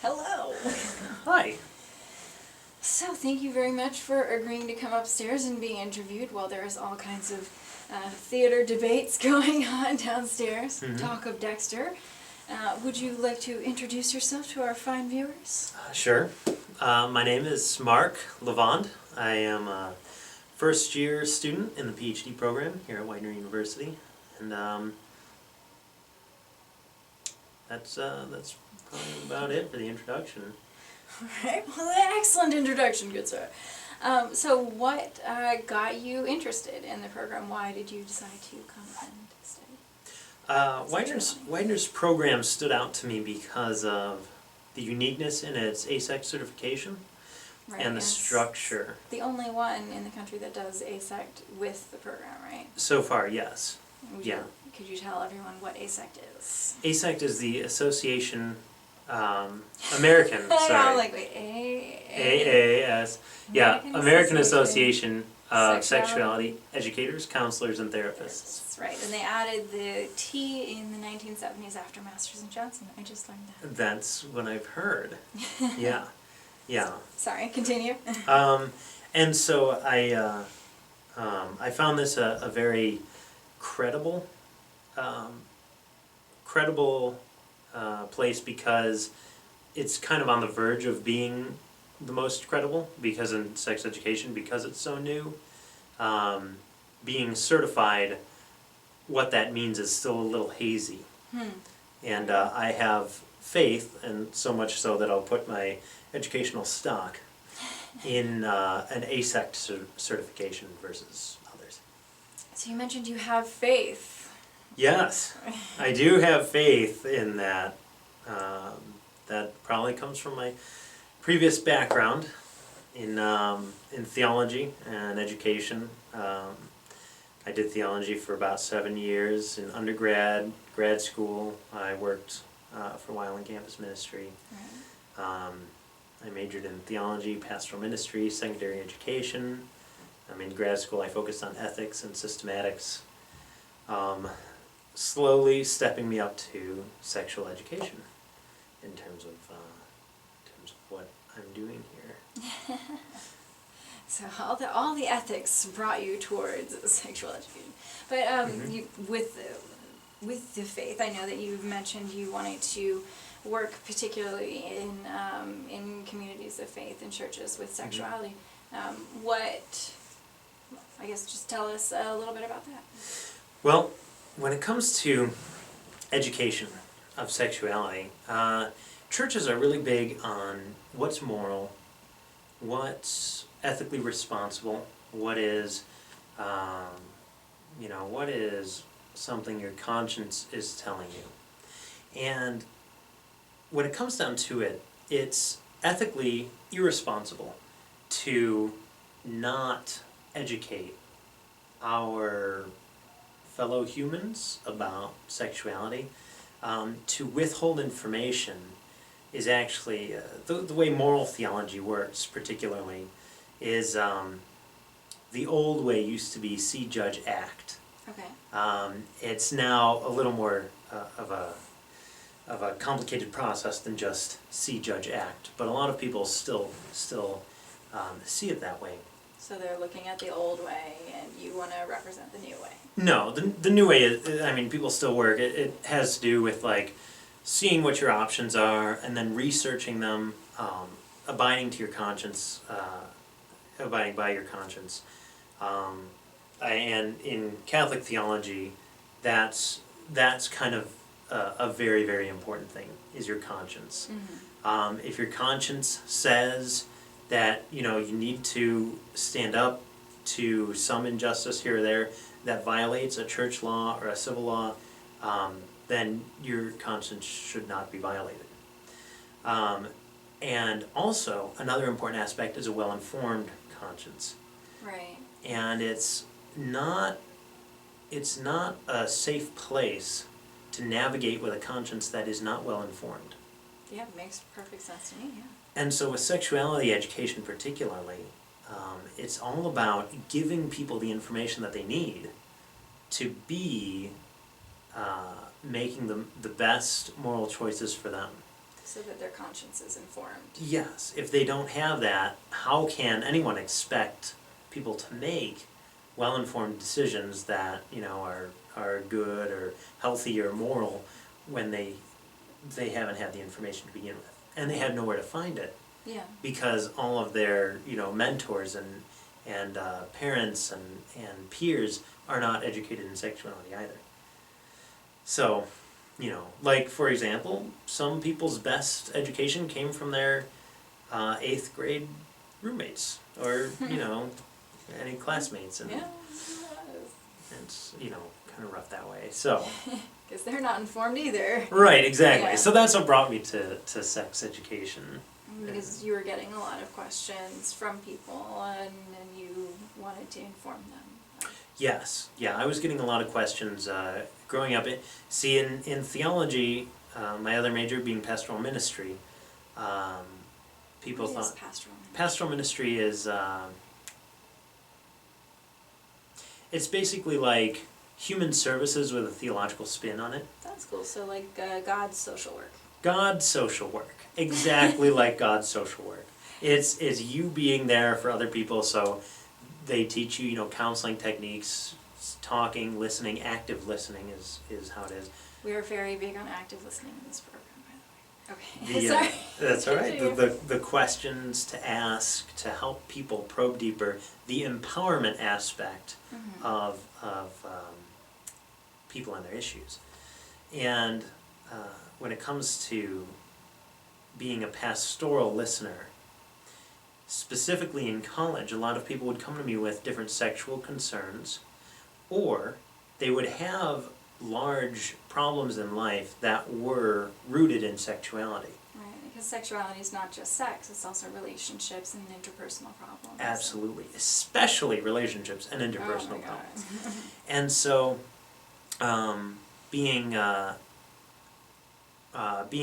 Hello. Hi. So thank you very much for agreeing to come upstairs and being interviewed while there's all kinds of theater debates going on downstairs. Mm-hmm. Talk of Dexter. Would you like to introduce yourself to our fine viewers? Sure. My name is Mark Levand. I am a first year student in the PhD program here at Widener University, and that's probably about it for the introduction. Alright, well, excellent introduction, good sir. So what got you interested in the program? Why did you decide to come and study? Widener's program stood out to me because of the uniqueness in its AASECT certification and the structure. The only one in the country that does AASECT with the program, right? So far, yes. Could you tell everyone what AASECT is? AASECT is the Association American. Sorry. I'm like, wait, AAS. Yeah, American Association of Sexuality Educators, Counselors, and Therapists. That's right, and they added the T in the 1970s after Masters and Johnson. I just learned that. That's what I've heard. Yeah, yeah. Sorry, continue. And so I found this a very credible place because it's kind of on the verge of being the most credible, because in sex education, because it's so new. Being certified, what that means is still a little hazy. And I have faith, and so much so that I'll put my educational stock in an AASECT certification versus others. So you mentioned you have faith. Yes, I do have faith in that. That probably comes from my previous background in theology and education. I did theology for about 7 years in undergrad, grad school. I worked for a while in campus ministry. I majored in theology, pastoral ministry, secondary education. In grad school I focused on ethics and systematics. Slowly stepping me up to sexual education in terms of what I'm doing here. So all the ethics brought you towards sexual education, but with the faith, I know that you've mentioned you wanted to work particularly in communities of faith and churches with sexuality. I guess just tell us a little bit about that. Well, when it comes to education of sexuality, churches are really big on what's moral, what's ethically responsible, what is something your conscience is telling you. And when it comes down to it, it's ethically irresponsible to not educate our fellow humans about sexuality. To withhold information is actually, the way moral theology works particularly, is the old way used to be see, judge, act. Okay. It's now a little more of a complicated process than just see, judge, act, but a lot of people still see it that way. So they're looking at the old way, and you want to represent the new way. No, the new way is, people still work. It has to do with like seeing what your options are and then researching them, abiding to your conscience, abiding by your conscience. And in Catholic theology, that's kind of a very, very important thing, is your conscience. Mm-hmm. If your conscience says that you need to stand up to some injustice here or there that violates a church law or a civil law, then your conscience should not be violated. And also, another important aspect is a well-informed conscience. Right. And it's not a safe place to navigate with a conscience that is not well-informed. Yeah, it makes perfect sense to me, yeah. And so with sexuality education particularly, it's all about giving people the information that they need to be making the best moral choices for them. So that their conscience is informed. Yes, if they don't have that, how can anyone expect people to make well-informed decisions that, you know, are good or healthy or moral when they haven't had the information to begin with, and they have nowhere to find it. Yeah. Because all of their, you know, mentors and parents and peers are not educated in sexuality either. So, you know, like for example, some people's best education came from their 8th grade roommates, or you know, any classmates, and Yeah. it's, you know, kind of rough that way. So. Because they're not informed either. Right, exactly. Yeah. So that's what brought me to sex education. Because you were getting a lot of questions from people, and you wanted to inform them. Yes, yeah, I was getting a lot of questions growing up. In theology, my other major being pastoral ministry, people What is thought pastoral pastoral ministry ministry? is it's basically like human services with a theological spin on it. That's cool. So like God's social work. God's social work, exactly like God's social work. It's you being there for other people, so they teach you, you know, counseling techniques, talking, listening, active listening is how it is. We are very big on active listening in this program, by the way. Okay, sorry. That's all right. The questions to ask to help people probe deeper, the empowerment aspect of people and their issues. And when it comes to being a pastoral listener, specifically in college, a lot of people would come to me with different sexual concerns, or they would have large problems in life that were rooted in sexuality. Right, because sexuality is not just sex, it's also relationships and interpersonal problems. Absolutely, especially relationships and interpersonal Oh my God. problems. And so, being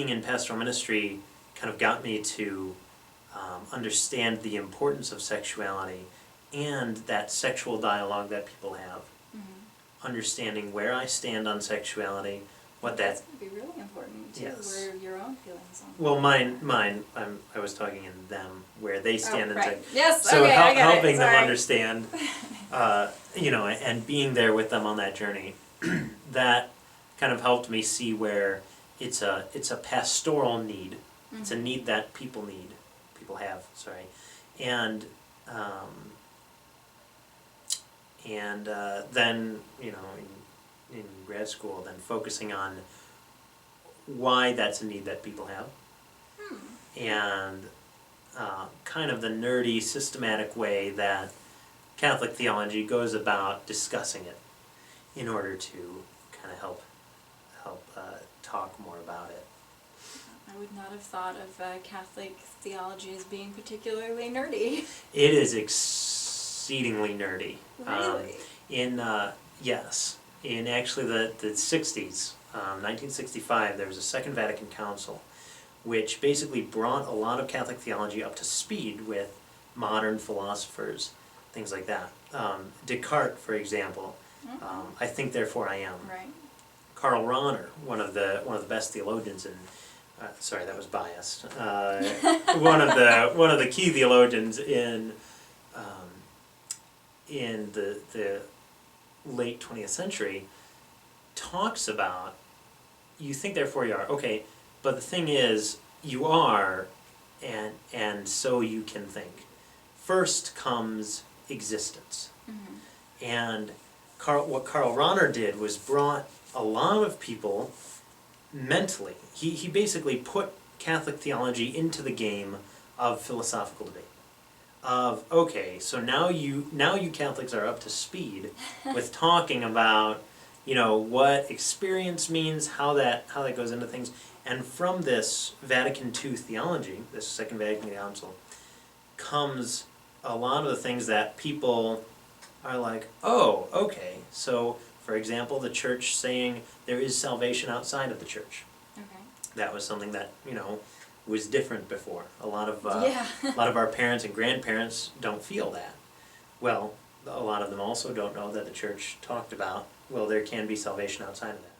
in pastoral ministry kind of got me to understand the importance of sexuality and that sexual dialogue that people have. Understanding where I stand on sexuality, what That's going to be really important too, Yes. where your own feelings on. Well, mine. I was talking in them, where they stand in right. sex. Yes, So okay, I get it. helping them Sorry. understand, you know, and being there with them on that journey, that kind of helped me see where it's a pastoral need. It's a need that people have, and then, you know, in grad school, then focusing on why that's a need that people have, and kind of the nerdy, systematic way that Catholic theology goes about discussing it in order to kind of help talk more about it. I would not have thought of Catholic theology as being particularly nerdy. It is exceedingly nerdy. Really? Yes. In actually the 60s, 1965, there was a Second Vatican Council, which basically brought a lot of Catholic theology up to speed with modern philosophers, things like that. Descartes, for example, I think therefore I am. Right. Karl Rahner, one of the best theologians in, sorry, that was biased. One of the key theologians in the late 20th century, talks about, you think therefore you are, okay, but the thing is, you are, and so you can think. First comes existence. And what Karl Rahner did was brought a lot of people mentally, he basically put Catholic theology into the game of philosophical debate. Of, okay, so now you Catholics are up to speed with talking about, you know, what experience means, how that goes into things. And from this Vatican II theology, this Second Vatican Council, comes a lot of the things that people are like, oh, okay. So, for example, the church saying there is salvation outside of the church. Okay. That was something that, you know, was different before. A lot of Yeah. a lot of our parents and grandparents don't feel that. Well, a lot of them also don't know that the church talked about, well, there can be salvation outside of that.